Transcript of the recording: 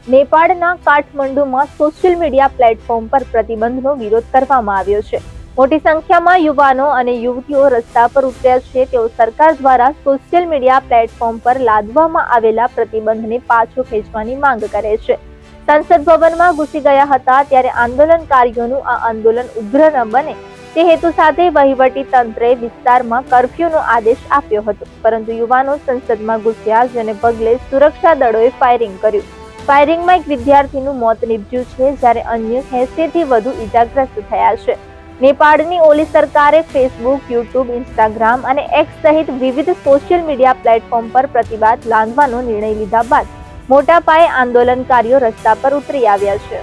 નેપાળના કાઠમંડુમાં social media platform પર પ્રતિબંધનો વિરોધ કરવામાં આવ્યો છે. મોટી સંખ્યામાં યુવાનો અને યુવતીઓ રસ્તા પર ઉતર્યા છે. તેઓ સરકાર દ્વારા સોશિયલ મીડિયા પ્લેટફોર્મ પર લાદવામાં આવેલા પ્રતિબંધને પાછો ખેંચવાની માંગ કરે છે. સંસદ ભવનમાં ઘૂસી ગયા હતા ત્યારે આંદોલનકારીઓનું આ આંદોલન ઉગ્ર ન બને તે હેતુ સાથે વહીવટી તંત્રે વિસ્તારમાં કર્ફ્યુનો આદેશ આપ્યો હતો, પરંતુ યુવાનો સંસદમાં ઘૂસ્યા, જેને પગલે સુરક્ષા દળોએ ફાયરિંગ કર્યું. ફાયરિંગમાં એક વિદ્યાર્થીનું મોત નીપજ્યું છે, જ્યારે અન્ય 80 થી વધુ ઈજાગ્રસ્ત થયા છે. નેપાળની ઓલી સરકારે ફેસબુક, યુટ્યુબ, ઇન્સ્ટાગ્રામ અને એક્સ સહિત વિવિધ સોશિયલ મીડિયા પ્લેટફોર્મ પર પ્રતિબંધ લાદવાનો નિર્ણય લીધા બાદ મોટા પાયે આંદોલનકારીઓ રસ્તા પર ઉતરી આવ્યા છે.